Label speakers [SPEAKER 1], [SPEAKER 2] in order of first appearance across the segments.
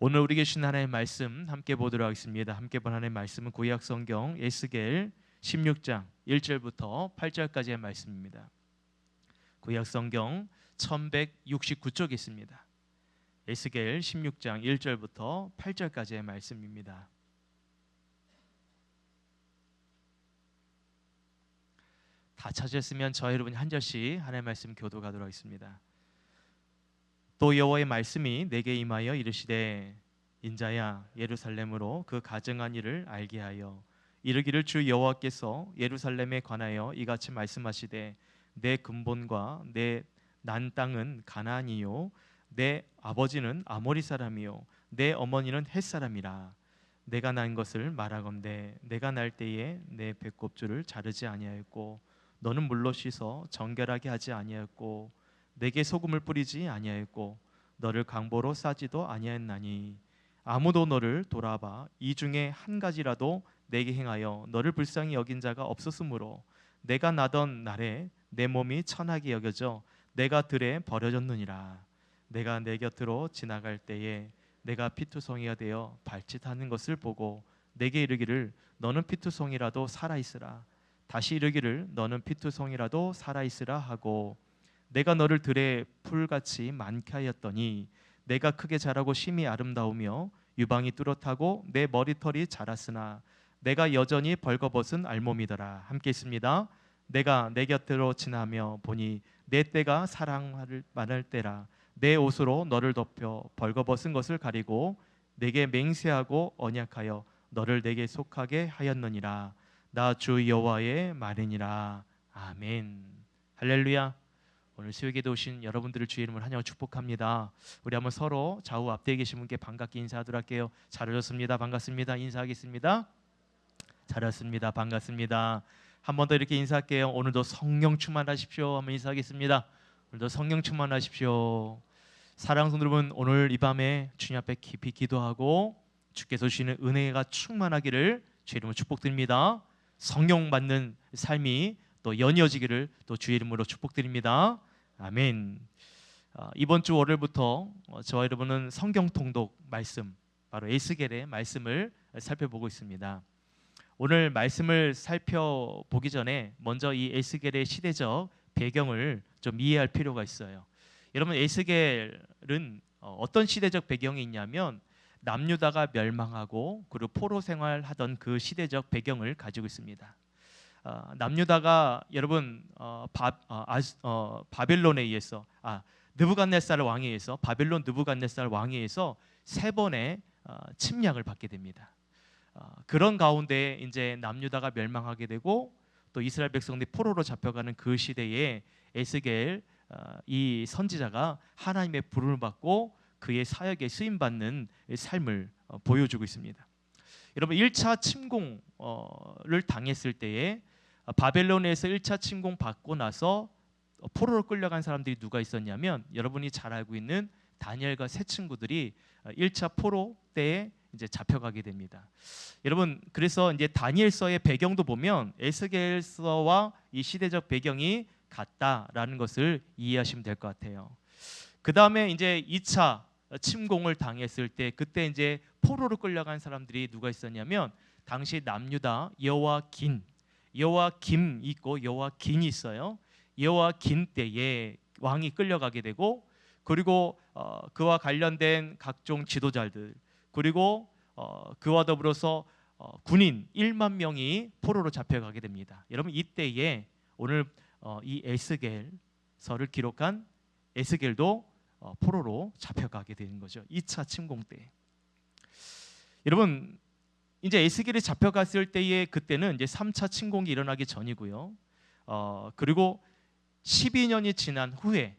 [SPEAKER 1] 오늘 우리에게 주신 하나님의 말씀 함께 보도록 하겠습니다. 함께 본 하나님의 말씀은 구약 성경 에스겔 16장 1절부터 8절까지의 말씀입니다. 구약 성경 1169쪽에 있습니다. 에스겔 16장 1절부터 8절까지의 말씀입니다. 다 찾으셨으면 저와 여러분이 한 절씩 하나님의 말씀 교도하도록 하겠습니다. 또 여호와의 말씀이 내게 임하여 이르시되 인자야 예루살렘으로 그 가증한 일을 알게 하여 이르기를 주 여호와께서 예루살렘에 관하여 이같이 말씀하시되 내 근본과 내 난 땅은 가나안이요 내 아버지는 아모리 사람이요 내 어머니는 헷 사람이라. 내가 난 것을 말하건대 내가 날 때에 내 배꼽줄을 자르지 아니하였고 너는 물로 씻어 정결하게 하지 아니하였고 내게 소금을 뿌리지 아니하였고 너를 강보로 싸지도 아니하였나니 아무도 너를 돌아봐 이 중에 한 가지라도 내게 행하여 너를 불쌍히 여긴 자가 없었으므로 내가 나던 날에 내 몸이 천하게 여겨져 내가 들에 버려졌느니라. 내가 내 곁으로 지나갈 때에 내가 피투성이가 되어 발짓하는 것을 보고 내게 이르기를 너는 피투성이라도 살아있으라. 다시 이르기를 너는 피투성이라도 살아있으라 하고 내가 너를 들에 풀같이 많게 하였더니 내가 크게 자라고 심히 아름다우며 유방이 뚜렷하고 내 머리털이 자랐으나 내가 여전히 벌거벗은 알몸이더라. 함께 있습니다. 내가 내 곁으로 지나며 보니 내 때가 사랑할 만할 때라. 내 옷으로 너를 덮여 벌거벗은 것을 가리고 내게 맹세하고 언약하여 너를 내게 속하게 하였느니라. 나 주 여호와의 말이니라. 아멘. 할렐루야. 오늘 새벽에 오신 여러분들을 주의 이름으로 환영하고 축복합니다. 우리 한번 서로 좌우 앞뒤에 계신 분께 반갑게 인사하도록 할게요. 잘 오셨습니다. 반갑습니다. 인사하겠습니다. 잘 왔습니다. 반갑습니다. 한 번 더 이렇게 인사할게요. 오늘도 성령 충만하십시오. 한번 인사하겠습니다. 오늘도 성령 충만하십시오. 사랑하는 성도 여러분, 오늘 이 밤에 주님 앞에 깊이 기도하고 주께서 주시는 은혜가 충만하기를 주의 이름으로 축복드립니다. 성령 받는 삶이 또 연이어지기를 또 주의 이름으로 축복드립니다. 아멘. 이번 주 월요일부터 저와 여러분은 성경 통독 말씀, 바로 에스겔의 말씀을 살펴보고 있습니다. 오늘 말씀을 살펴보기 전에 먼저 이 에스겔의 시대적 배경을 좀 이해할 필요가 있어요. 여러분, 에스겔은 어떤 시대적 배경이 있냐면 남유다가 멸망하고 그리고 포로 생활하던 그 시대적 배경을 가지고 있습니다. 남유다가 여러분 바벨론에 의해서 느부갓네살 왕에 의해서 바벨론 느부갓네살 왕에 의해서 세 번의 침략을 받게 됩니다. 그런 가운데 이제 남유다가 멸망하게 되고 또 이스라엘 백성들이 포로로 잡혀가는 그 시대에 에스겔 이 선지자가 하나님의 부름을 받고 그의 사역에 쓰임 받는 삶을 보여주고 있습니다. 여러분 1차 침공을 당했을 때에 바벨론에서 1차 침공 받고 나서 포로로 끌려간 사람들이 누가 있었냐면 여러분이 잘 알고 있는 다니엘과 세 친구들이 1차 포로 때에 이제 잡혀가게 됩니다. 여러분 그래서 이제 다니엘서의 배경도 보면 에스겔서와 이 시대적 배경이 같다라는 것을 이해하시면 될 것 같아요. 그 다음에 이제 2차 침공을 당했을 때 그때 이제 포로로 끌려간 사람들이 누가 있었냐면 당시 남유다 여호와긴 있고 여호와긴이 있어요. 여호와긴 때에 왕이 끌려가게 되고 그리고 그와 관련된 각종 지도자들 그리고 그와 더불어서 군인 1만 명이 포로로 잡혀가게 됩니다. 여러분 이때에 오늘 이 에스겔서를 기록한 에스겔도 포로로 잡혀가게 되는 거죠. 2차 침공 때. 여러분 이제 에스겔이 잡혀갔을 때에 그때는 이제 3차 침공이 일어나기 전이고요. 그리고 12년이 지난 후에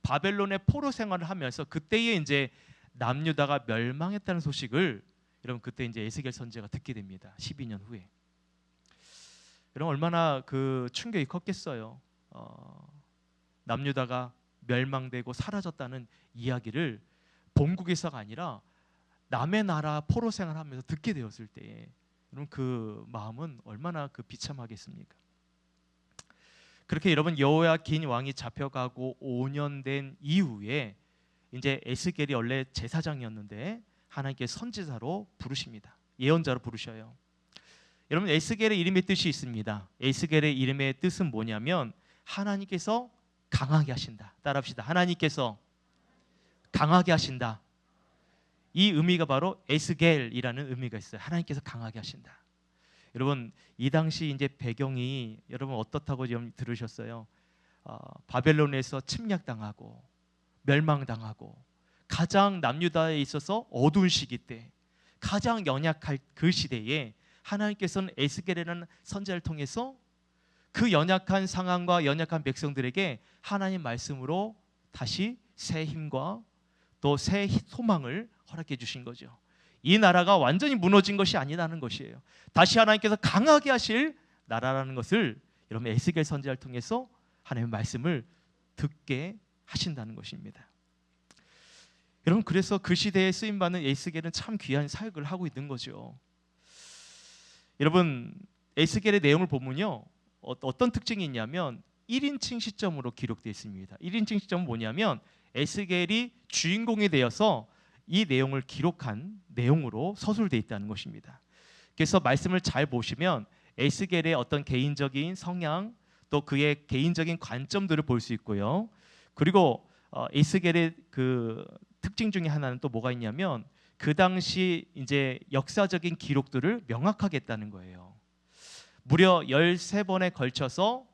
[SPEAKER 1] 바벨론의 포로 생활을 하면서 그때에 이제 남유다가 멸망했다는 소식을 여러분 그때 이제 에스겔 선지자가 듣게 됩니다. 12년 후에. 여러분 얼마나 그 충격이 컸겠어요. 남유다가 멸망되고 사라졌다는 이야기를 본국에서가 아니라 남의 나라 포로 생활하면서 듣게 되었을 때 여러분 그 마음은 얼마나 그 비참하겠습니까? 그렇게 여러분 여호야긴 왕이 잡혀가고 5년 된 이후에 이제 에스겔이 원래 제사장이었는데 하나님께 선지자로 부르십니다. 예언자로 부르셔요. 여러분, 에스겔의 이름의 뜻이 있습니다. 에스겔의 이름의 뜻은 뭐냐면 하나님께서 강하게 하신다. 따라합시다. 하나님께서 강하게 하신다. 이 의미가 바로 에스겔이라는 의미가 있어요. 하나님께서 강하게 하신다. 여러분, 이 당시 이제 배경이 여러분 어떻다고 좀 들으셨어요? 바벨론에서 침략당하고 멸망당하고 가장 남유다에 있어서 어두운 시기 때 가장 연약할 그 시대에 하나님께서는 에스겔이라는 선지자를 통해서 그 연약한 상황과 연약한 백성들에게 하나님 말씀으로 다시 새 힘과 또 새 소망을 허락해 주신 거죠. 이 나라가 완전히 무너진 것이 아니라는 것이에요. 다시 하나님께서 강하게 하실 나라라는 것을 여러분 에스겔 선지자를 통해서 하나님의 말씀을 듣게 하신다는 것입니다. 여러분, 그래서 그 시대에 쓰임받는 에스겔은 참 귀한 사역을 하고 있는 거죠. 여러분, 에스겔의 내용을 보면요, 어떤 특징이 있냐면 1인칭 시점으로 기록되어 있습니다. 1인칭 시점은 뭐냐면 에스겔이 주인공이 되어서 이 내용을 기록한 내용으로 서술되어 있다는 것입니다. 그래서 말씀을 잘 보시면 에스겔의 어떤 개인적인 성향 또 그의 개인적인 관점들을 볼 수 있고요. 그리고 에스겔의 그 특징 중에 하나는 또 뭐가 있냐면 그 당시 이제 역사적인 기록들을 명확하게 했다는 거예요. 무려 13번에 걸쳐서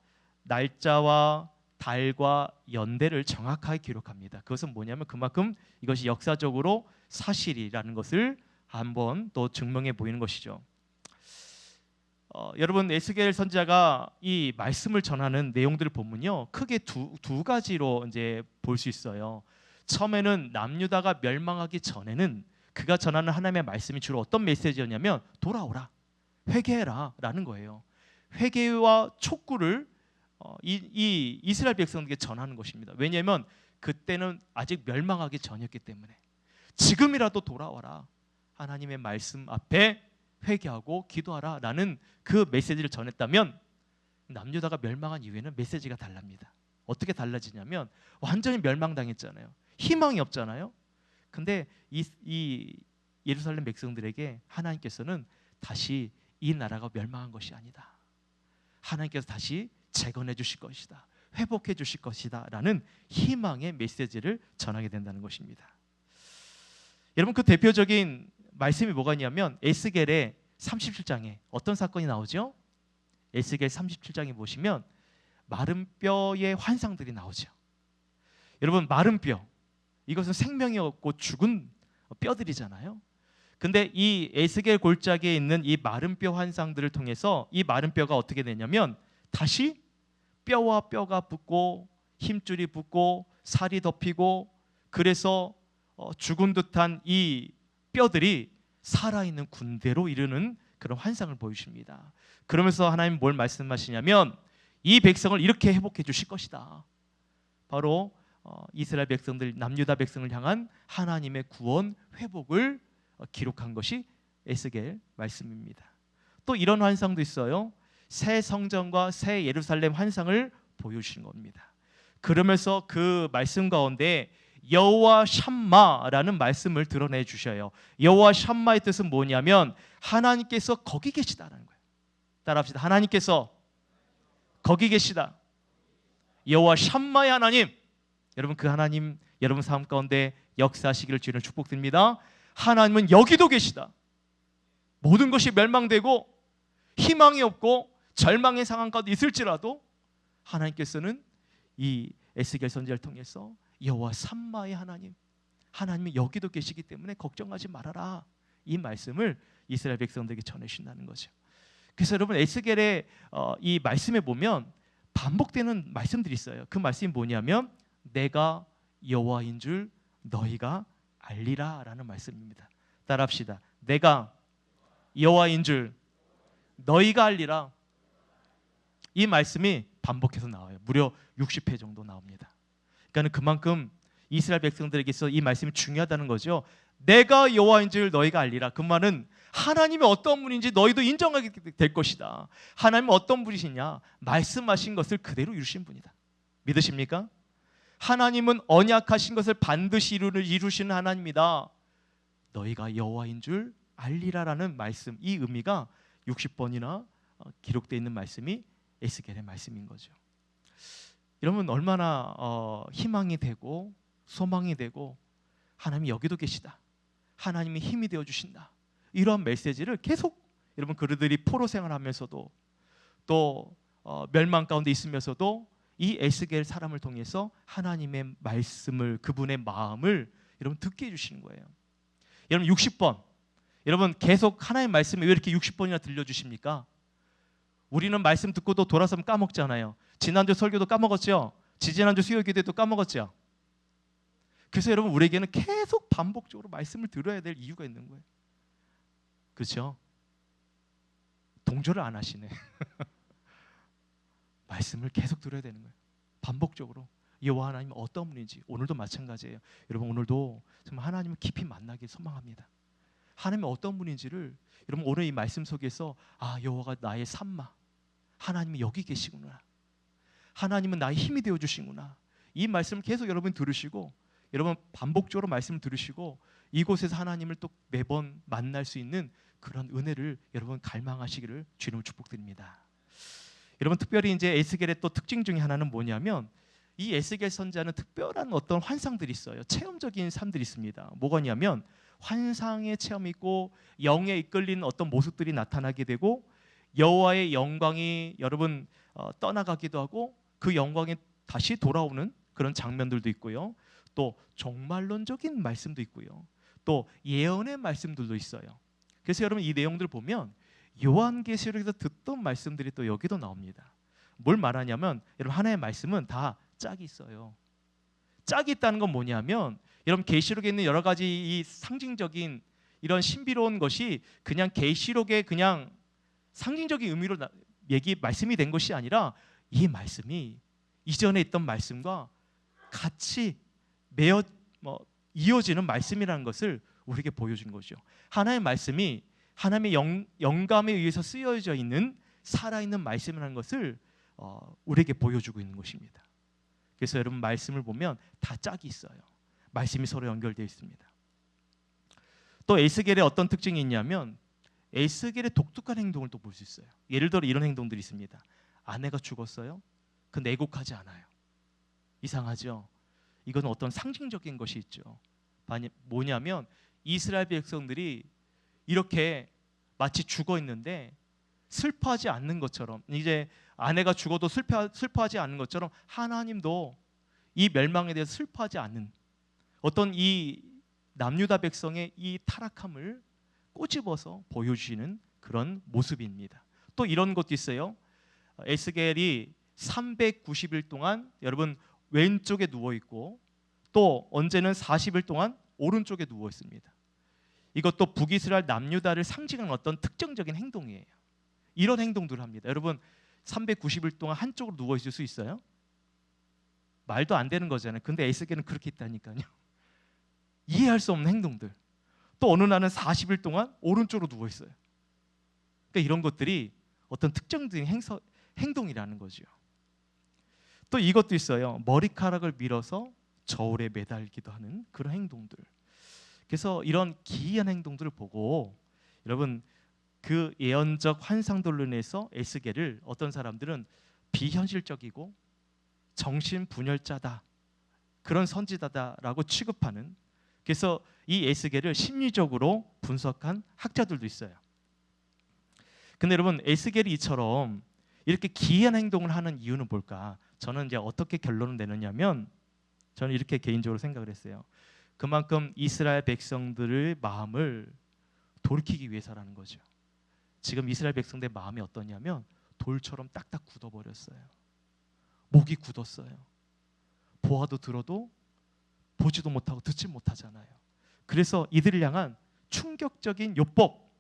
[SPEAKER 1] 날짜와 달과 연대를 정확하게 기록합니다. 그것은 뭐냐면 그만큼 이것이 역사적으로 사실이라는 것을 한번 또 증명해 보이는 것이죠. 여러분, 에스겔 선지자가 이 말씀을 전하는 내용들을 보면요, 크게 두 가지로 이제 볼 수 있어요. 처음에는 남유다가 멸망하기 전에는 그가 전하는 하나님의 말씀이 주로 어떤 메시지였냐면 돌아오라, 회개해라라는 거예요. 회개와 촉구를 이 이스라엘 백성에게 전하는 것입니다. 왜냐하면 그때는 아직 멸망하기 전이었기 때문에 지금이라도 돌아와라, 하나님의 말씀 앞에 회개하고 기도하라라는 그 메시지를 전했다면 남유다가 멸망한 이후에는 메시지가 달랍니다. 어떻게 달라지냐면 완전히 멸망당했잖아요. 희망이 없잖아요. 근데 이 예루살렘 백성들에게 하나님께서는 다시 이 나라가 멸망한 것이 아니다, 하나님께서 다시 재건해 주실 것이다, 회복해 주실 것이다 라는 희망의 메시지를 전하게 된다는 것입니다. 여러분, 그 대표적인 말씀이 뭐가 있냐면 에스겔의 37장에 어떤 사건이 나오죠? 에스겔 37장에 보시면 마른 뼈의 환상들이 나오죠. 여러분, 마른 뼈, 이것은 생명이 없고 죽은 뼈들이잖아요. 근데 이 에스겔 골짜기에 있는 이 마른 뼈 환상들을 통해서 이 마른 뼈가 어떻게 되냐면 다시 뼈와 뼈가 붙고 힘줄이 붙고 살이 덮이고, 그래서 죽은 듯한 이 뼈들이 살아있는 군대로 이르는 그런 환상을 보여주십니다. 그러면서 하나님 뭘 말씀하시냐면 이 백성을 이렇게 회복해 주실 것이다. 바로 이스라엘 백성들, 남유다 백성을 향한 하나님의 구원 회복을 기록한 것이 에스겔 말씀입니다. 또 이런 환상도 있어요. 새 성전과 새 예루살렘 환상을 보여주신 겁니다. 그러면서 그 말씀 가운데 여호와 샴마라는 말씀을 드러내 주셔요. 여호와 샴마의 뜻은 뭐냐면 하나님께서 거기 계시다라는 거예요. 따라합시다. 하나님께서 거기 계시다. 여호와 샴마의 하나님, 여러분 그 하나님 여러분 삶 가운데 역사하시기를 주님을 축복드립니다. 하나님은 여기도 계시다. 모든 것이 멸망되고 희망이 없고 절망의 상황 가운데 있을지라도 하나님께서는 이 에스겔 선지자를 통해서 여호와 샴마의 하나님, 하나님이 여기도 계시기 때문에 걱정하지 말아라, 이 말씀을 이스라엘 백성들에게 전해주신다는 거죠. 그래서 여러분 에스겔의 이 말씀에 보면 반복되는 말씀들이 있어요. 그 말씀이 뭐냐면 내가 여호와인 줄 너희가 알리라 라는 말씀입니다. 따라합시다. 내가 여호와인 줄 너희가 알리라. 이 말씀이 반복해서 나와요. 무려 60회 정도 나옵니다. 그러니까 그만큼 이스라엘 백성들에게서 이 말씀이 중요하다는 거죠. 내가 여호와인 줄 너희가 알리라. 그 말은 하나님이 어떤 분인지 너희도 인정하게 될 것이다. 하나님은 어떤 분이시냐? 말씀하신 것을 그대로 이루신 분이다. 믿으십니까? 하나님은 언약하신 것을 반드시 이루시는 하나님이다. 너희가 여호와인 줄 알리라라는 말씀, 이 의미가 60번이나 기록되어 있는 말씀이 에스겔의 말씀인 거죠. 여러분 얼마나 희망이 되고 소망이 되고 하나님이 여기도 계시다, 하나님이 힘이 되어 주신다, 이러한 메시지를 계속 여러분 그들이 포로 생활하면서도 또 멸망 가운데 있으면서도 이 에스겔 사람을 통해서 하나님의 말씀을, 그분의 마음을 여러분 듣게 해주시는 거예요. 여러분 60번, 여러분 계속 하나님의 말씀이 왜 이렇게 60번이나 들려주십니까? 우리는 말씀 듣고도 돌아서면 까먹잖아요. 지난주 설교도 까먹었죠. 지지난주 수요 기도도 까먹었죠. 그래서 여러분 우리에게는 계속 반복적으로 말씀을 들어야 될 이유가 있는 거예요. 그렇죠? 동조를 안 하시네. 말씀을 계속 들어야 되는 거예요. 반복적으로. 여호와 하나님 어떤 분인지 오늘도 마찬가지예요. 여러분 오늘도 정말 하나님을 깊이 만나길 소망합니다. 하나님이 어떤 분인지를 여러분 오늘 이 말씀 속에서 여호와가 나의 삼마, 하나님이 여기 계시구나, 하나님은 나의 힘이 되어 주시구나, 이 말씀을 계속 여러분 들으시고 여러분 반복적으로 말씀을 들으시고 이곳에서 하나님을 또 매번 만날 수 있는 그런 은혜를 여러분 갈망하시기를 주님을 축복드립니다. 여러분 특별히 이제 에스겔의 또 특징 중에 하나는 뭐냐면 이 에스겔 선지자는 특별한 어떤 환상들이 있어요. 체험적인 삶들이 있습니다. 뭐가냐면 환상의 체험이 있고 영에 이끌리는 어떤 모습들이 나타나게 되고 여호와의 영광이 여러분 떠나가기도 하고 그 영광이 다시 돌아오는 그런 장면들도 있고요. 또 종말론적인 말씀도 있고요. 또 예언의 말씀들도 있어요. 그래서 여러분 이 내용들 보면 요한계시록에서 듣던 말씀들이 또 여기도 나옵니다. 뭘 말하냐면 여러분 하나의 말씀은 다 짝이 있어요. 짝이 있다는 건 뭐냐면 여러분 계시록에 있는 여러 가지 이 상징적인 이런 신비로운 것이 그냥 계시록의 그냥 상징적인 의미로 말씀이 된 것이 아니라 이 말씀이 이전에 있던 말씀과 같이 이어지는 말씀이라는 것을 우리에게 보여준 거죠. 하나의 말씀이 하나님의 영감에 의해서 쓰여져 있는 살아있는 말씀이라는 것을 우리에게 보여주고 있는 것입니다. 그래서 여러분 말씀을 보면 다 짝이 있어요. 말씀이 서로 연결되어 있습니다. 또 에스겔의 어떤 특징이 있냐면 에스겔의 독특한 행동을 또 볼 수 있어요. 예를 들어 이런 행동들이 있습니다. 아내가 죽었어요. 그 내곡하지 않아요. 이상하죠? 이건 어떤 상징적인 것이 있죠. 뭐냐면 이스라엘 백성들이 이렇게 마치 죽어 있는데 슬퍼하지 않는 것처럼, 이제 아내가 죽어도 슬퍼하지 않는 것처럼 하나님도 이 멸망에 대해서 슬퍼하지 않는 어떤 이 남유다 백성의 이 타락함을 꼬집어서 보여주시는 그런 모습입니다. 또 이런 것도 있어요. 에스겔이 390일 동안 여러분 왼쪽에 누워 있고 또 언제는 40일 동안 오른쪽에 누워 있습니다. 이것도 북이스라엘 남유다를 상징하는 어떤 특정적인 행동이에요. 이런 행동들을 합니다. 여러분 390일 동안 한쪽으로 누워 있을 수 있어요? 말도 안 되는 거잖아요. 근데 에스겔은 그렇게 있다니까요. 이해할 수 없는 행동들. 또 어느 날은 40일 동안 오른쪽으로 누워 있어요. 그러니까 이런 것들이 어떤 특정적인 행동이라는 거죠. 또 이것도 있어요. 머리카락을 밀어서 저울에 매달기도 하는 그런 행동들. 그래서 이런 기이한 행동들을 보고 여러분 그 예언적 환상들로 인해서 에스겔을 어떤 사람들은 비현실적이고 정신분열자다, 그런 선지자다라고 취급하는, 그래서 이 에스겔을 심리적으로 분석한 학자들도 있어요. 근데 여러분 에스겔이 이처럼 이렇게 기이한 행동을 하는 이유는 뭘까? 저는 이제 어떻게 결론을 내느냐면 저는 이렇게 개인적으로 생각을 했어요. 그만큼 이스라엘 백성들의 마음을 돌이키기 위해서라는 거죠. 지금 이스라엘 백성들의 마음이 어떠냐면 돌처럼 딱딱 굳어버렸어요. 목이 굳었어요. 보아도 들어도 보지도 못하고 듣지 못하잖아요. 그래서 이들을 향한 충격적인 요법,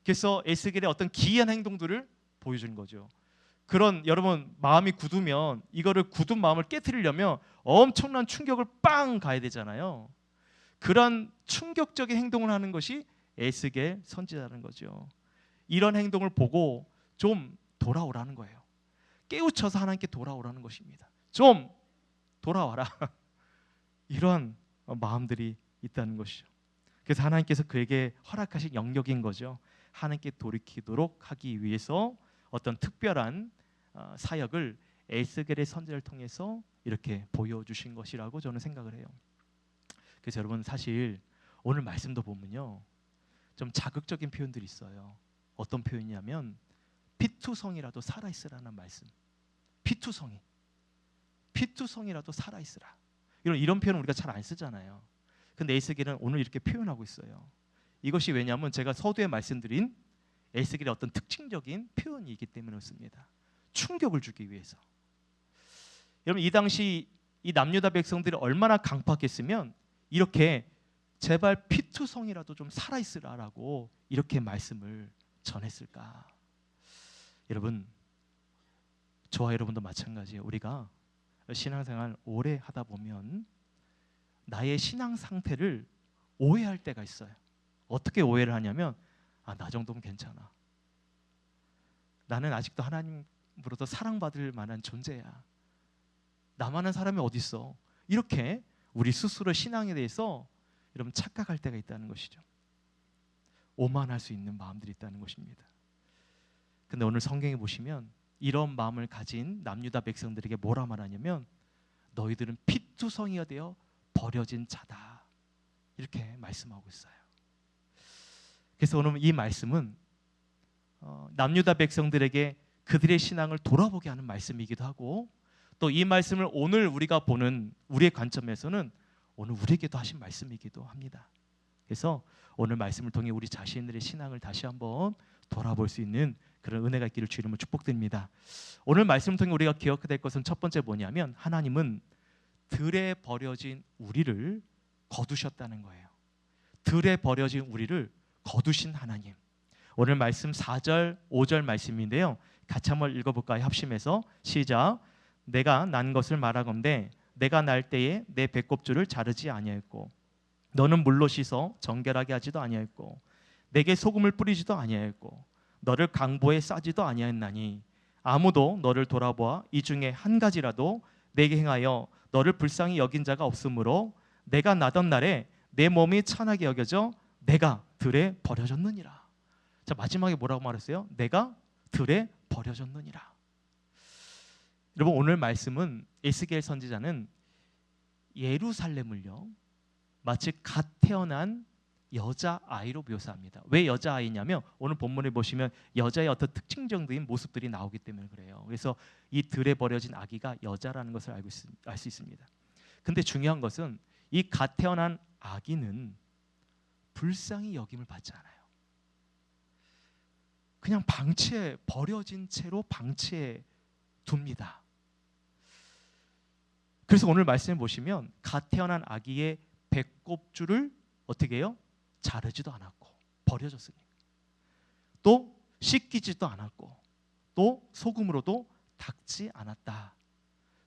[SPEAKER 1] 그래서 에스겔의 어떤 기이한 행동들을 보여준 거죠. 그런 여러분 마음이 굳으면 이거를 굳은 마음을 깨트리려면 엄청난 충격을 빵 가야 되잖아요. 그런 충격적인 행동을 하는 것이 에스겔 선지자라는 거죠. 이런 행동을 보고 좀 돌아오라는 거예요. 깨우쳐서 하나님께 돌아오라는 것입니다. 좀 돌아와라. 이런 마음들이 있다는 것이죠. 그래서 하나님께서 그에게 허락하신 영역인 거죠. 하나님께 돌이키도록 하기 위해서 어떤 특별한 사역을 에스겔의 선지자를 통해서 이렇게 보여주신 것이라고 저는 생각을 해요. 그래서 여러분, 사실 오늘 말씀도 보면요, 좀 자극적인 표현들이 있어요. 어떤 표현이냐면 피투성이라도 살아있으라는 말씀. 피투성이라도 살아있으라. 이런 표현은 우리가 잘 안 쓰잖아요. 근데 에스겔은 오늘 이렇게 표현하고 있어요. 이것이 왜냐하면 제가 서두에 말씀드린 에스겔의 어떤 특징적인 표현이기 때문에 그렇습니다. 충격을 주기 위해서. 여러분, 이 당시 이 남유다 백성들이 얼마나 강팍했으면 이렇게 제발 피투성이라도 좀 살아있으라라고 이렇게 말씀을 전했을까. 여러분, 저와 여러분도 마찬가지예요. 우리가 신앙생활 오래 하다 보면 나의 신앙 상태를 오해할 때가 있어요. 어떻게 오해를 하냐면, 나 정도면 괜찮아. 나는 아직도 하나님으로부터 사랑받을 만한 존재야. 나만한 사람이 어디 있어? 이렇게 우리 스스로 신앙에 대해서 여러분 착각할 때가 있다는 것이죠. 오만할 수 있는 마음들이 있다는 것입니다. 근데 오늘 성경에 보시면 이런 마음을 가진 남유다 백성들에게 뭐라 말하냐면, 너희들은 피투성이가 되어 버려진 자다, 이렇게 말씀하고 있어요. 그래서 오늘 이 말씀은 남유다 백성들에게 그들의 신앙을 돌아보게 하는 말씀이기도 하고, 또 이 말씀을 오늘 우리가 보는 우리의 관점에서는 오늘 우리에게도 하신 말씀이기도 합니다. 그래서 오늘 말씀을 통해 우리 자신들의 신앙을 다시 한번 돌아볼 수 있는 그런 은혜가 있기를 주 이름으로 축복드립니다. 오늘 말씀을 통해 우리가 기억해야 될 것은 첫 번째 뭐냐면, 하나님은 들에 버려진 우리를 거두셨다는 거예요. 들에 버려진 우리를 거두신 하나님. 오늘 말씀 4절, 5절 말씀인데요. 같이 한번 읽어볼까요? 합심해서 시작. 내가 난 것을 말하건대 내가 날 때에 내 배꼽줄을 자르지 아니하였고 너는 물로 씻어 정결하게 하지도 아니하였고 내게 소금을 뿌리지도 아니하였고 너를 강보에 싸지도 아니하였나니 아무도 너를 돌아보아 이 중에 한 가지라도 내게 행하여 너를 불쌍히 여긴 자가 없으므로 내가 나던 날에 내 몸이 천하게 여겨져 내가 들에 버려졌느니라. 자, 마지막에 뭐라고 말했어요? 내가 들에 버려졌느니라. 여러분, 오늘 말씀은 에스겔 선지자는 예루살렘을요 마치 갓 태어난 여자아이로 묘사합니다. 왜 여자아이냐면 오늘 본문에 보시면 여자의 어떤 특징적인 모습들이 나오기 때문에 그래요. 그래서 이 들에 버려진 아기가 여자라는 것을 알 수 있습니다. 근데 중요한 것은 이 갓 태어난 아기는 불쌍히 여김을 받지 않아요. 그냥 방치해, 버려진 채로 방치해 둡니다. 그래서 오늘 말씀을 보시면 갓 태어난 아기의 배꼽줄을 어떻게 해요? 자르지도 않았고 버려졌으니까. 또 씻기지도 않았고 또 소금으로도 닦지 않았다.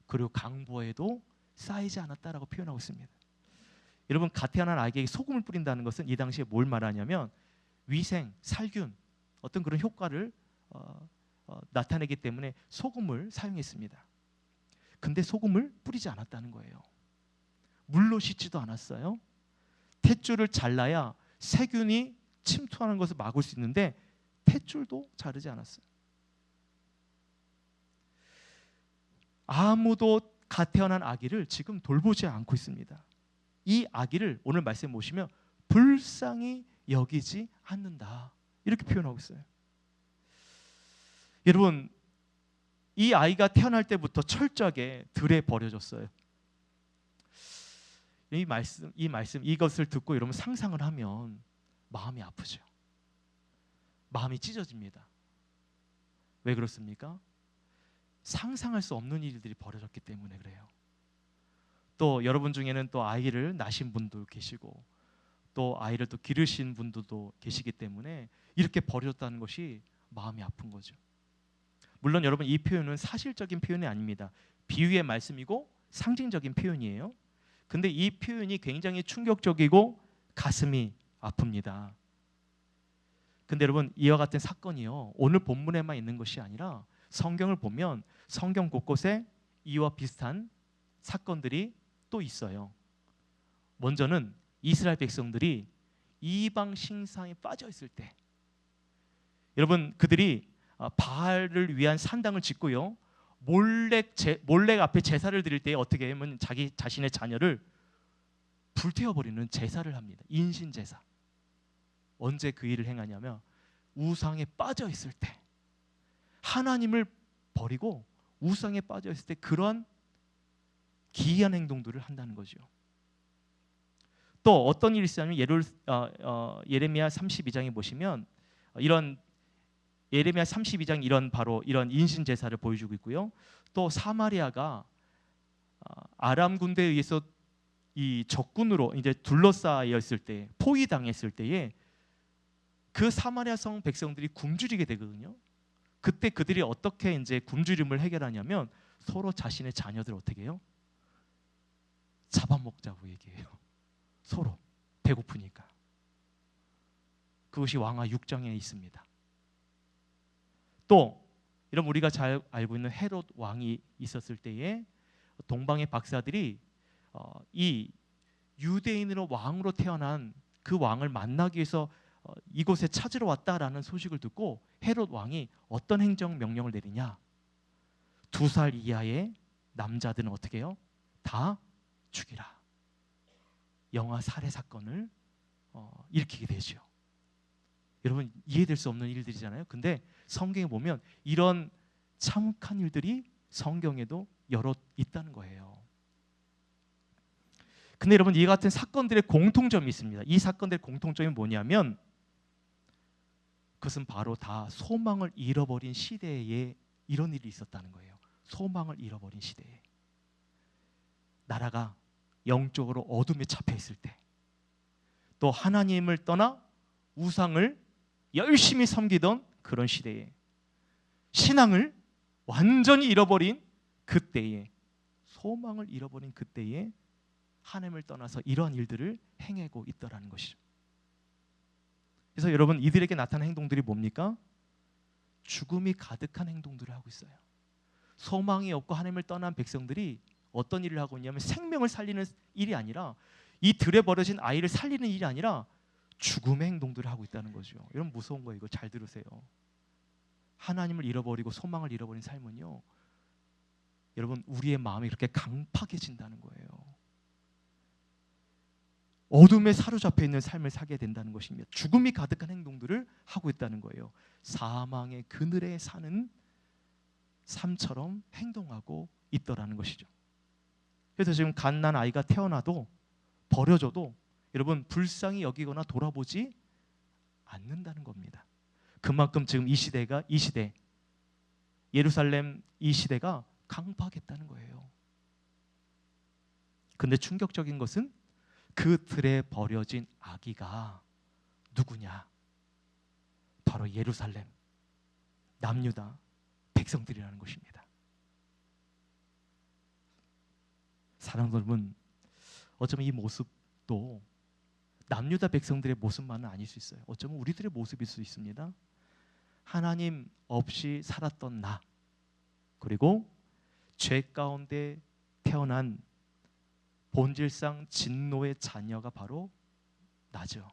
[SPEAKER 1] 그리고 강보에도 쌓이지 않았다라고 표현하고 있습니다. 여러분, 갓 태어난 아기에게 소금을 뿌린다는 것은 이 당시에 뭘 말하냐면 위생, 살균, 어떤 그런 효과를 나타내기 때문에 소금을 사용했습니다. 근데 소금을 뿌리지 않았다는 거예요. 물로 씻지도 않았어요. 탯줄을 잘라야 세균이 침투하는 것을 막을 수 있는데 탯줄도 자르지 않았어요. 아무도 갓 태어난 아기를 지금 돌보지 않고 있습니다. 이 아기를 오늘 말씀 보시면 불쌍히 여기지 않는다, 이렇게 표현하고 있어요. 여러분, 이 아이가 태어날 때부터 철저하게 들에 버려졌어요. 이 말씀 이것을 듣고 여러분 상상을 하면 마음이 아프죠. 마음이 찢어집니다. 왜 그렇습니까? 상상할 수 없는 일들이 벌어졌기 때문에 그래요. 또 여러분 중에는 또 아이를 낳으신 분도 계시고 또 아이를 또 기르신 분들도 계시기 때문에 이렇게 버려졌다는 것이 마음이 아픈 거죠. 물론 여러분, 이 표현은 사실적인 표현이 아닙니다. 비유의 말씀이고 상징적인 표현이에요. 근데 이 표현이 굉장히 충격적이고 가슴이 아픕니다. 근데 여러분, 이와 같은 사건이요 오늘 본문에만 있는 것이 아니라 성경을 보면 성경 곳곳에 이와 비슷한 사건들이 또 있어요. 먼저는 이스라엘 백성들이 이방 신상에 빠져 있을 때, 여러분 그들이 바알을 위한 산당을 짓고요, 몰렉 앞에 제사를 드릴 때 어떻게 하면 자기 자신의 자녀를 불태워버리는 제사를 합니다. 인신 제사. 언제 그 일을 행하냐면 우상에 빠져 있을 때, 하나님을 버리고 우상에 빠져 있을 때 그러한 기이한 행동들을 한다는 거죠. 또 어떤 일이 있었냐면 예레미야 32장에 보시면 이런 예레미야 32장 이런 인신 제사를 보여주고 있고요. 또 사마리아가 아람 군대에 의해서 이 적군으로 이제 둘러싸였을 때, 포위당했을 때에 그 사마리아 성 백성들이 굶주리게 되거든요. 그때 그들이 어떻게 이제 굶주림을 해결하냐면 서로 자신의 자녀들 어떻게 해요? 잡아먹자고 얘기해요. 서로 배고프니까. 그것이 왕하 6장에 있습니다. 또 이런 우리가 잘 알고 있는 헤롯 왕이 있었을 때에 동방의 박사들이 이 유대인으로 왕으로 태어난 그 왕을 만나기 위해서 이곳에 찾으러 왔다라는 소식을 듣고 헤롯 왕이 어떤 행정 명령을 내리냐? 2살 이하의 남자들은 어떻게 해요? 다 죽이라. 영아 살해 사건을 일으키게 되죠. 여러분 이해될 수 없는 일들이잖아요. 근데 성경에 보면 이런 참혹한 일들이 성경에도 여러 있다는 거예요. 근데 여러분 이 같은 사건들의 공통점이 있습니다. 이 사건들의 공통점이 뭐냐면 그것은 바로 다 소망을 잃어버린 시대에 이런 일이 있었다는 거예요. 소망을 잃어버린 시대에, 나라가 영적으로 어둠에 잡혀 있을 때, 또 하나님을 떠나 우상을 열심히 섬기던 그런 시대에, 신앙을 완전히 잃어버린 그때에, 소망을 잃어버린 그때에 하나님을 떠나서 이러한 일들을 행하고 있더라는 것이죠. 그래서 여러분 이들에게 나타난 행동들이 뭡니까? 죽음이 가득한 행동들을 하고 있어요. 소망이 없고 하나님을 떠난 백성들이 어떤 일을 하고 있냐면 생명을 살리는 일이 아니라, 이 들에 버려진 아이를 살리는 일이 아니라 죽음의 행동들을 하고 있다는 거죠. 여러분 무서운 거예요. 이거 잘 들으세요. 하나님을 잃어버리고 소망을 잃어버린 삶은요, 여러분 우리의 마음이 그렇게 강팍해진다는 거예요. 어둠에 사로잡혀 있는 삶을 살게 된다는 것입니다. 죽음이 가득한 행동들을 하고 있다는 거예요. 사망의 그늘에 사는 삶처럼 행동하고 있더라는 것이죠. 그래서 지금 갓난 아이가 태어나도 버려져도 여러분 불쌍히 여기거나 돌아보지 않는다는 겁니다. 그만큼 지금 이 시대 예루살렘 이 시대가 강팍했다는 거예요. 근데 충격적인 것은 그 들에 버려진 아기가 누구냐? 바로 예루살렘 남유다 백성들이라는 것입니다. 사랑하는 여러분, 어쩌면 이 모습도 남유다 백성들의 모습만은 아닐 수 있어요. 어쩌면 우리들의 모습일 수 있습니다. 하나님 없이 살았던 나, 그리고 죄 가운데 태어난 본질상 진노의 자녀가 바로 나죠.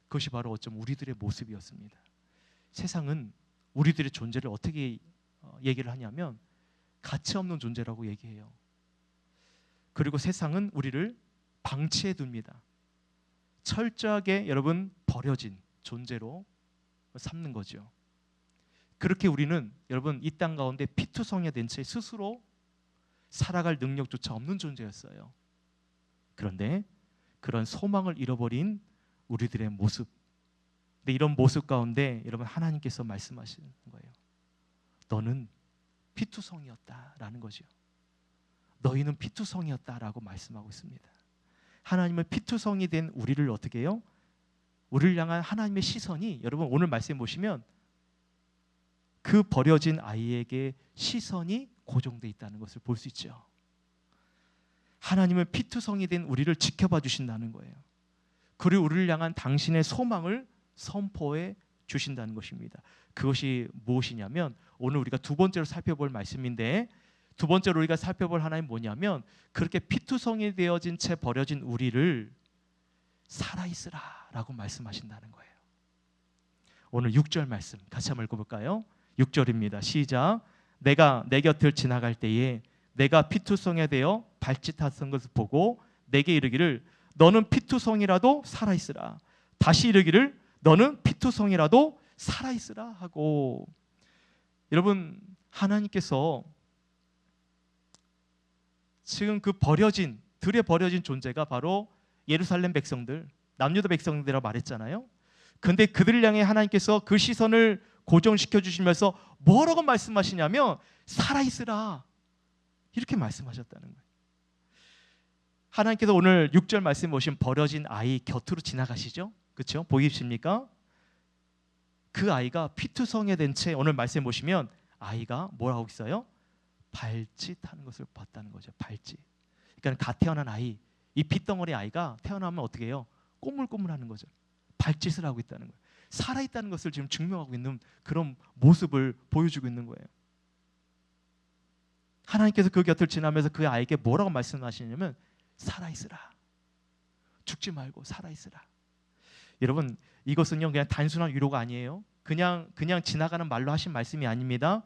[SPEAKER 1] 그것이 바로 어쩌면 우리들의 모습이었습니다. 세상은 우리들의 존재를 어떻게 얘기를 하냐면 가치 없는 존재라고 얘기해요. 그리고 세상은 우리를 방치해 둡니다. 철저하게 여러분 버려진 존재로 삼는 거죠. 그렇게 우리는 여러분 이 땅 가운데 피투성이된 채 스스로 살아갈 능력조차 없는 존재였어요. 그런데 그런 소망을 잃어버린 우리들의 모습, 근데 이런 모습 가운데 여러분 하나님께서 말씀하시는 거예요. 너는 피투성이었다라는 거죠. 너희는 피투성이었다라고 말씀하고 있습니다. 하나님은 피투성이 된 우리를 어떻게 해요? 우리를 향한 하나님의 시선이, 여러분 오늘 말씀 보시면 그 버려진 아이에게 시선이 고정되어 있다는 것을 볼 수 있죠. 하나님은 피투성이 된 우리를 지켜봐 주신다는 거예요. 그리고 우리를 향한 당신의 소망을 선포해 주신다는 것입니다. 그것이 무엇이냐면 오늘 우리가 두 번째로 살펴볼 말씀인데, 두 번째로 우리가 살펴볼 하나님 뭐냐면 그렇게 피투성이 되어진 채 버려진 우리를 살아있으라 라고 말씀하신다는 거예요. 오늘 6절 말씀 같이 한번 읽어볼까요? 6절입니다. 시작. 내가 내 곁을 지나갈 때에 내가 피투성에 되어 발짓하던 것을 보고 내게 이르기를 너는 피투성이라도 살아있으라. 다시 이르기를 너는 피투성이라도 살아있으라 하고. 여러분, 하나님께서 지금 그 들에 버려진 존재가 바로 예루살렘 백성들, 남유다 백성들이라고 말했잖아요. 근데 그들을 향해 하나님께서 그 시선을 고정시켜 주시면서 뭐라고 말씀하시냐면 살아있으라 이렇게 말씀하셨다는 거예요. 하나님께서 오늘 6절 말씀에 보시면 버려진 아이 곁으로 지나가시죠. 그렇죠? 보이십니까? 그 아이가 피투성에 된 채 오늘 말씀에 보시면 아이가 뭐라고 있어요? 발짓하는 것을 봤다는 거죠. 발짓. 그러니까 갓 태어난 아이, 이 핏덩어리 아이가 태어나면 어떻게 해요? 꼬물꼬물하는 거죠. 발짓을 하고 있다는 거예요. 살아있다는 것을 지금 증명하고 있는 그런 모습을 보여주고 있는 거예요. 하나님께서 그 곁을 지나면서 그 아이에게 뭐라고 말씀하시냐면 살아있으라. 죽지 말고 살아있으라. 여러분, 이것은요 그냥 단순한 위로가 아니에요. 그냥 지나가는 말로 하신 말씀이 아닙니다.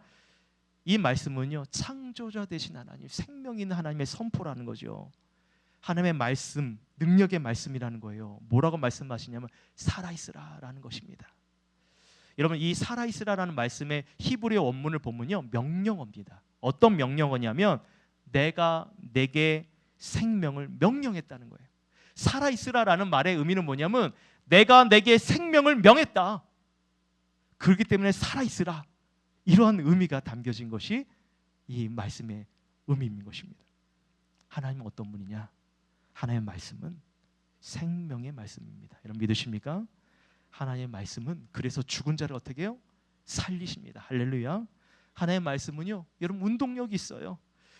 [SPEAKER 1] 이 말씀은요 창조자 되신 하나님, 생명 있는 하나님의 선포라는 거죠. 하나님의 말씀, 능력의 말씀이라는 거예요. 뭐라고 말씀하시냐면 살아있으라라는 것입니다. 여러분, 이 살아있으라라는 말씀의 히브리어 원문을 보면요 명령어입니다. 어떤 명령어냐면 내가 내게 생명을 명령했다는 거예요. 살아있으라라는 말의 의미는 뭐냐면 내가 내게 생명을 명했다. 그렇기 때문에 살아있으라. 이러한 의미가 담겨진 것이 이 말씀의 의미인 것입니다. 하나님은 어떤 분이냐? 하나님의 말씀은 생명의 말씀입니다. 여러분 믿으십니까? 하나님의 말씀은 그래서 죽은 자를 어떻게 해요? 살리십니다. 할렐루야. 하나님의 말씀은요 여러분 운동력이 있어요.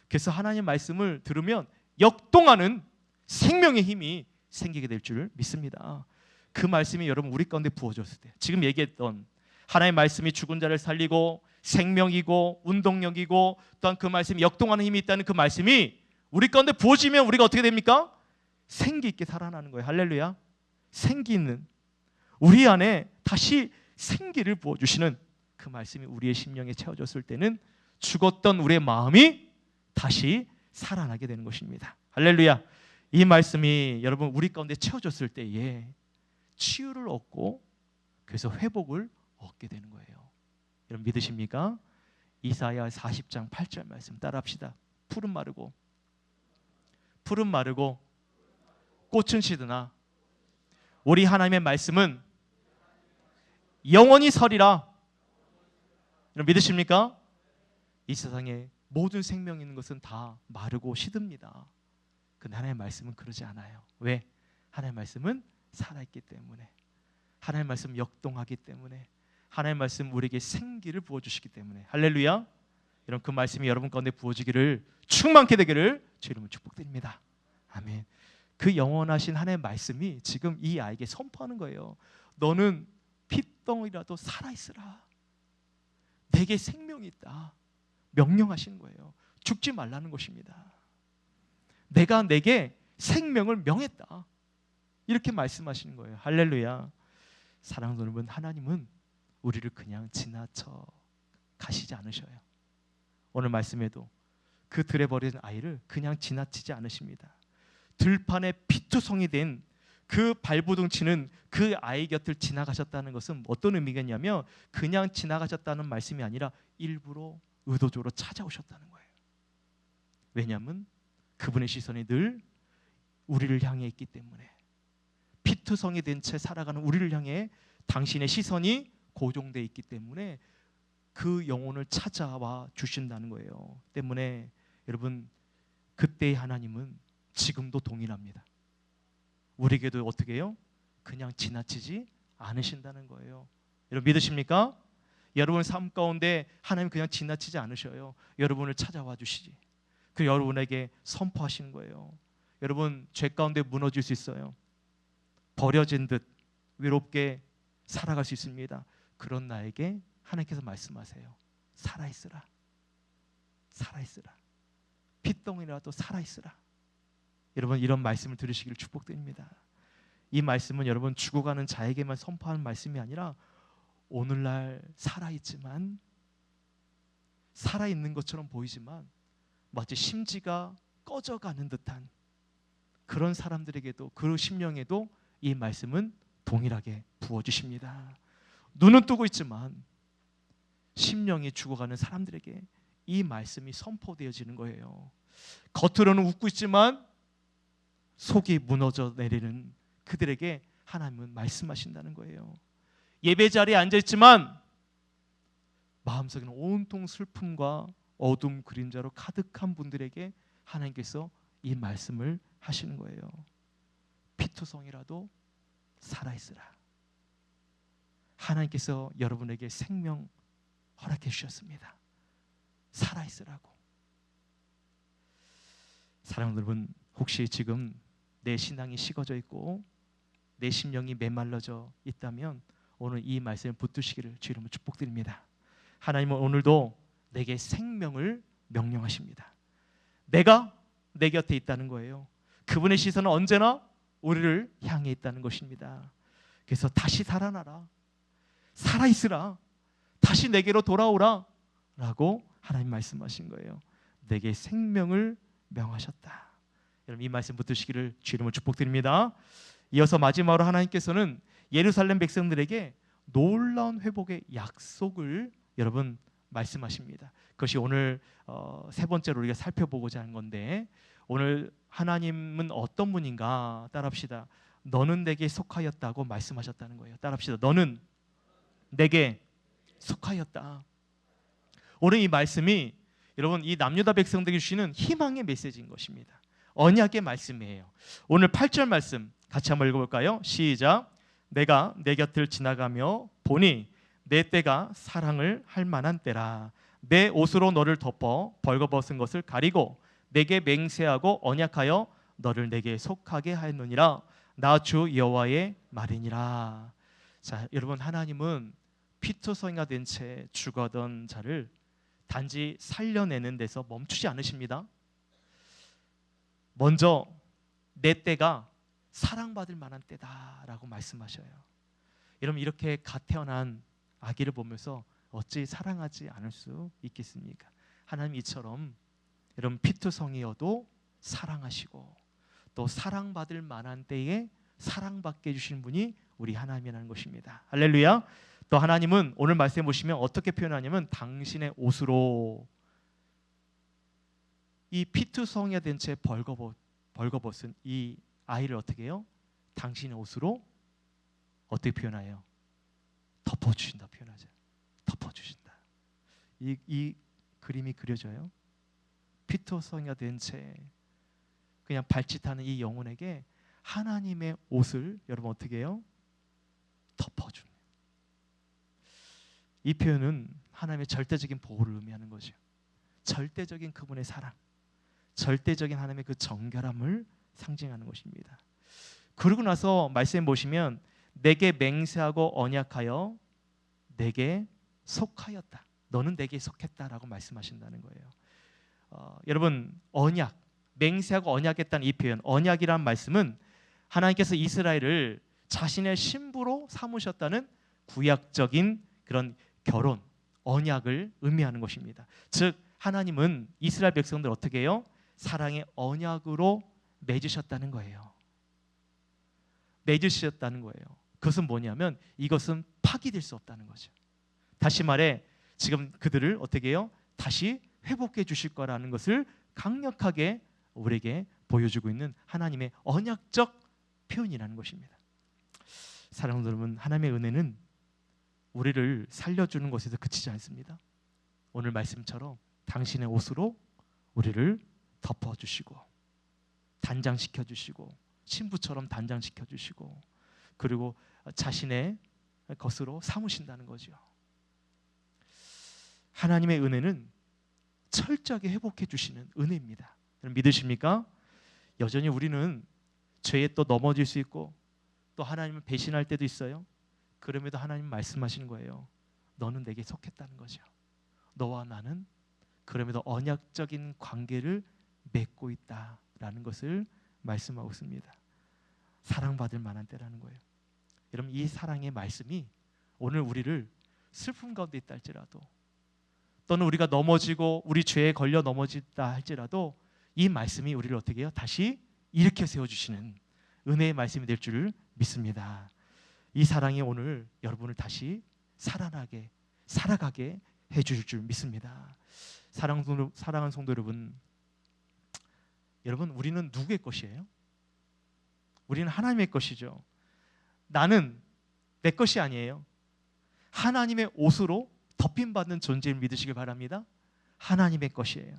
[SPEAKER 1] 그래서 하나님의 말씀을 들으면 역동하는 생명의 힘이 생기게 될 줄 믿습니다. 그 말씀이 여러분 우리 가운데 부어졌을 때 지금 얘기했던 하나님의 말씀이 죽은 자를 살리고 생명이고 운동력이고 또한 그 말씀이 역동하는 힘이 있다는 그 말씀이 우리 가운데 부어지면 우리가 어떻게 됩니까? 생기 있게 살아나는 거예요. 할렐루야. 생기 있는 우리 안에 다시 생기를 부어주시는 그 말씀이 우리의 심령에 채워졌을 때는 죽었던 우리의 마음이 다시 살아나게 되는 것입니다. 할렐루야. 이 말씀이 여러분 우리 가운데 채워졌을 때에 치유를 얻고 그래서 회복을 얻게 되는 거예요. 여러분 믿으십니까? 이사야 40장 8절 말씀 따라합시다. 푸른 마르고 꽃은 시드나 우리 하나님의 말씀은 영원히 서리라. 여러분 믿으십니까? 이 세상에 모든 생명 있는 것은 다 마르고 시듭니다. 근데 하나님의 말씀은 그러지 않아요. 왜? 하나님의 말씀은 살아있기 때문에, 하나님의 말씀 역동하기 때문에, 하나님의 말씀 우리에게 생기를 부어주시기 때문에. 할렐루야. 여러분 그 말씀이 여러분 가운데 부어지기를 충만케 되기를 주 이름으로 축복드립니다. 아멘. 그 영원하신 하나님의 말씀이 지금 이 아이에게 선포하는 거예요. 너는 핏덩이라도 살아있으라. 내게 생명이 있다. 명령하시는 거예요. 죽지 말라는 것입니다. 내가 내게 생명을 명했다. 이렇게 말씀하시는 거예요. 할렐루야. 사랑하는 여러분, 하나님은 우리를 그냥 지나쳐 가시지 않으셔요. 오늘 말씀에도 그 들에 버린 아이를 그냥 지나치지 않으십니다. 들판에 피투성이 된 그 발부둥치는 그 아이 곁을 지나가셨다는 것은 어떤 의미겠냐면 그냥 지나가셨다는 말씀이 아니라 일부러 의도적으로 찾아오셨다는 거예요. 왜냐하면 그분의 시선이 늘 우리를 향해 있기 때문에, 피투성이 된 채 살아가는 우리를 향해 당신의 시선이 고정되어 있기 때문에 그 영혼을 찾아와 주신다는 거예요. 때문에 여러분 그때의 하나님은 지금도 동일합니다. 우리에게도 어떻게 해요? 그냥 지나치지 않으신다는 거예요. 여러분 믿으십니까? 여러분 삶 가운데 하나님 그냥 지나치지 않으셔요. 여러분을 찾아와 주시지. 그 여러분에게 선포하시는 거예요. 여러분 죄 가운데 무너질 수 있어요. 버려진 듯 외롭게 살아갈 수 있습니다. 그런 나에게 하나님께서 말씀하세요. 살아있으라. 살아있으라. 핏덩이라도 살아있으라. 여러분 이런 말씀을 들으시기를 축복드립니다. 이 말씀은 여러분 죽어가는 자에게만 선포하는 말씀이 아니라 오늘날 살아있지만 살아있는 것처럼 보이지만 마치 심지가 꺼져가는 듯한 그런 사람들에게도 그 심령에도 이 말씀은 동일하게 부어주십니다. 눈은 뜨고 있지만 심령이 죽어가는 사람들에게 이 말씀이 선포되어지는 거예요. 겉으로는 웃고 있지만 속이 무너져 내리는 그들에게 하나님은 말씀하신다는 거예요. 예배 자리에 앉아있지만 마음속에는 온통 슬픔과 어둠 그림자로 가득한 분들에게 하나님께서 이 말씀을 하시는 거예요. 피투성이라도 살아있으라. 하나님께서 여러분에게 생명 허락해 주셨습니다. 살아있으라고. 사랑하는 여러분, 혹시 지금 내 신앙이 식어져 있고 내 심령이 메말라져 있다면 오늘 이 말씀을 붙드시기를 주의 이름으로 축복드립니다. 하나님은 오늘도 내게 생명을 명령하십니다. 내가 내 곁에 있다는 거예요. 그분의 시선은 언제나 우리를 향해 있다는 것입니다. 그래서 다시 살아나라, 살아있으라, 다시 내게로 돌아오라 라고 하나님 말씀하신 거예요. 내게 생명을 명하셨다. 여러분 이 말씀 붙드시기를 주의 이름으로 축복드립니다. 이어서 마지막으로 하나님께서는 예루살렘 백성들에게 놀라운 회복의 약속을 여러분 말씀하십니다. 그것이 오늘 세 번째로 우리가 살펴보고자 하는 건데, 오늘 하나님은 어떤 분인가 따라합시다. 너는 내게 속하였다고 말씀하셨다는 거예요. 따라합시다. 너는 내게 속하였다. 오늘 이 말씀이 여러분 이 남유다 백성들에게 주시는 희망의 메시지인 것입니다. 언약의 말씀이에요. 오늘 8절 말씀 같이 한번 읽어볼까요? 시작. 내가 내 곁을 지나가며 보니 내 때가 사랑을 할 만한 때라. 내 옷으로 너를 덮어 벌거벗은 것을 가리고 내게 맹세하고 언약하여 너를 내게 속하게 하였느니라. 나 주 여호와의 말이니라. 자, 여러분 하나님은 피투성이가 된 채 죽어던 자를 단지 살려내는 데서 멈추지 않으십니다. 먼저 내 때가 사랑받을 만한 때다라고 말씀하셔요. 여러분 이렇게 갓 태어난 아기를 보면서 어찌 사랑하지 않을 수 있겠습니까? 하나님 이처럼 여러분 피투성이어도 사랑하시고 또 사랑받을 만한 때에 사랑받게 해주시는 분이 우리 하나님이라는 것입니다. 할렐루야. 또 하나님은 오늘 말씀해 보시면 어떻게 표현하냐면 당신의 옷으로 이 피투성이가 된 채 벌거벗은 이 아이를 어떻게 해요? 당신의 옷으로 어떻게 표현해요? 덮어주신다 표현하죠. 덮어주신다. 이 그림이 그려져요. 피투성이가 된 채 그냥 발짓하는 이 영혼에게 하나님의 옷을 여러분 어떻게 해요? 덮어주는. 이 표현은 하나님의 절대적인 보호를 의미하는 거죠. 절대적인 그분의 사랑, 절대적인 하나님의 그 정결함을 상징하는 것입니다. 그러고 나서 말씀 보시면 내게 맹세하고 언약하여 내게 속하였다. 너는 내게 속했다라고 말씀하신다는 거예요. 여러분 언약, 맹세하고 언약했다는 이 표현, 언약이란 말씀은 하나님께서 이스라엘을 자신의 신부로 삼으셨다는 구약적인 그런 결혼, 언약을 의미하는 것입니다. 즉 하나님은 이스라엘 백성들 어떻게 해요? 사랑의 언약으로 맺으셨다는 거예요. 맺으셨다는 거예요. 그것은 뭐냐면 이것은 파기될 수 없다는 거죠. 다시 말해 지금 그들을 어떻게 해요? 다시 회복해 주실 거라는 것을 강력하게 우리에게 보여주고 있는 하나님의 언약적 표현이라는 것입니다. 사랑하는 여러분, 하나님의 은혜는 우리를 살려주는 것에서 그치지 않습니다. 오늘 말씀처럼 당신의 옷으로 우리를 덮어주시고 단장시켜주시고 신부처럼 단장시켜주시고 그리고 자신의 것으로 삼으신다는 거죠. 하나님의 은혜는 철저하게 회복해 주시는 은혜입니다. 믿으십니까? 여전히 우리는 죄에 또 넘어질 수 있고 또 하나님을 배신할 때도 있어요. 그럼에도 하나님 말씀하시는 거예요. 너는 내게 속했다는 거죠. 너와 나는 그럼에도 언약적인 관계를 맺고 있다라는 것을 말씀하고 있습니다. 사랑받을 만한 때라는 거예요. 여러분, 이 사랑의 말씀이 오늘 우리를 슬픔 가운데 있다 할지라도, 또는 우리가 넘어지고 우리 죄에 걸려 넘어진다 할지라도 이 말씀이 우리를 어떻게 해요? 다시 일으켜 세워주시는 은혜의 말씀이 될 줄 믿습니다. 이 사랑이 오늘 여러분을 다시 살아가게 해주실 줄 믿습니다. 사랑하는 성도 여러분, 우리는 누구의 것이에요? 우리는 하나님의 것이죠. 나는 내 것이 아니에요. 하나님의 옷으로 덮임받는 존재를 믿으시길 바랍니다. 하나님의 것이에요.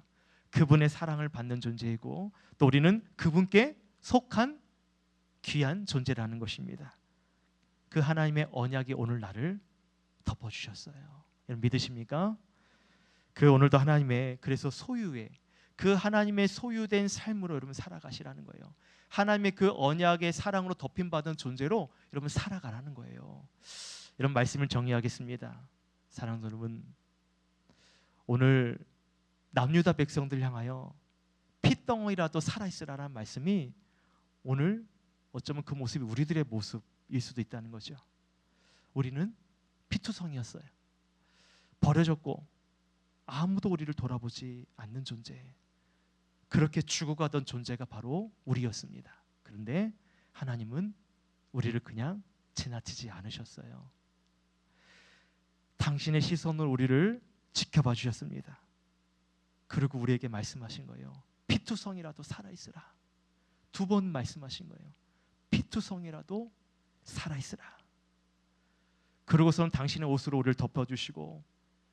[SPEAKER 1] 그분의 사랑을 받는 존재이고, 또 우리는 그분께 속한 귀한 존재라는 것입니다. 그 하나님의 언약이 오늘 나를 덮어주셨어요. 여러분 믿으십니까? 그 오늘도 하나님의, 그래서 소유의, 그 하나님의 소유된 삶으로 여러분 살아가시라는 거예요. 하나님의 그 언약의 사랑으로 덮임받은 존재로 여러분 살아가라는 거예요. 이런 말씀을 정리하겠습니다. 사랑하는 여러분, 오늘 남유다 백성들 향하여 핏덩어리라도 살아있으라는 말씀이 오늘 어쩌면 그 모습이 우리들의 모습일 수도 있다는 거죠. 우리는 피투성이었어요. 버려졌고 아무도 우리를 돌아보지 않는 존재, 그렇게 죽어가던 존재가 바로 우리였습니다. 그런데 하나님은 우리를 그냥 지나치지 않으셨어요. 당신의 시선으로 우리를 지켜봐 주셨습니다. 그리고 우리에게 말씀하신 거예요. 피투성이라도 살아있으라. 2번 말씀하신 거예요. 피투성이라도 살아있으라. 그러고서는 당신의 옷으로 우리를 덮어주시고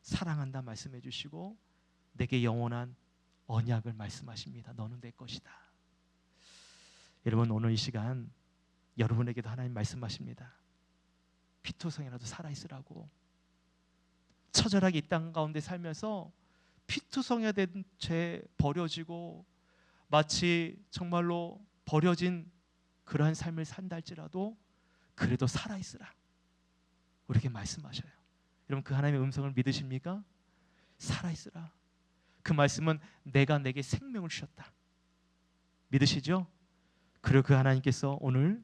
[SPEAKER 1] 사랑한다 말씀해 주시고 내게 영원한 언약을 말씀하십니다. 너는 내 것이다. 여러분, 오늘 이 시간 여러분에게도 하나님 말씀하십니다. 피투성이라도 살아있으라고. 처절하게 이 땅 가운데 살면서 피투성이가 된 채 버려지고 마치 정말로 버려진 그러한 삶을 산다 할지라도 그래도 살아있으라. 우리에게 말씀하셔요. 여러분, 그 하나님의 음성을 믿으십니까? 살아있으라. 그 말씀은 내가 내게 생명을 주셨다. 믿으시죠? 그리고 그 하나님께서 오늘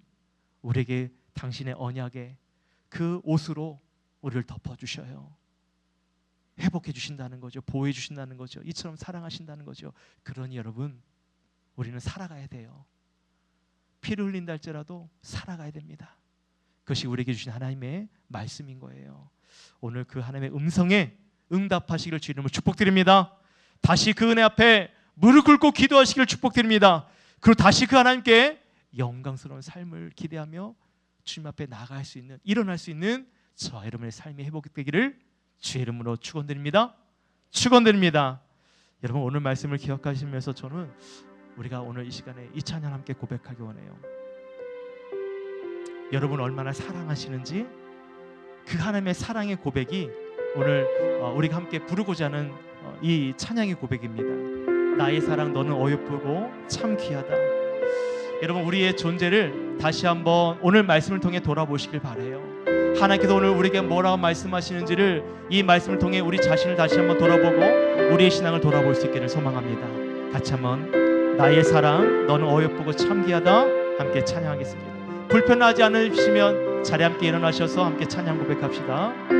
[SPEAKER 1] 우리에게 당신의 언약의 그 옷으로 우리를 덮어주셔요. 회복해 주신다는 거죠. 보호해 주신다는 거죠. 이처럼 사랑하신다는 거죠. 그러니 여러분, 우리는 살아가야 돼요. 피를 흘린다 할지라도 살아가야 됩니다. 그것이 우리에게 주신 하나님의 말씀인 거예요. 오늘 그 하나님의 음성에 응답하시기를 주 이름으로 축복드립니다. 다시 그 은혜 앞에 무릎 꿇고 기도하시기를 축복드립니다. 그리고 다시 그 하나님께 영광스러운 삶을 기대하며 주님 앞에 나아갈 수 있는, 일어날 수 있는 저와 여러분의 삶이 회복되기를 주의 이름으로 축원드립니다. 축원드립니다. 여러분, 오늘 말씀을 기억하시면서 저는 우리가 오늘 이 시간에 이 찬양 함께 고백하기 원해요. 여러분 얼마나 사랑하시는지 그 하나님의 사랑의 고백이 오늘 우리가 함께 부르고자 하는 이 찬양의 고백입니다. 나의 사랑 너는 어여쁘고 참 귀하다. 여러분, 우리의 존재를 다시 한번 오늘 말씀을 통해 돌아보시길 바라요. 하나님께서 오늘 우리에게 뭐라고 말씀하시는지를 이 말씀을 통해 우리 자신을 다시 한번 돌아보고 우리의 신앙을 돌아볼 수 있기를 소망합니다. 같이 한번 나의 사랑 너는 어여쁘고 참 귀하다 함께 찬양하겠습니다. 불편하지 않으시면 자리 함께 일어나셔서 함께 찬양 고백합시다.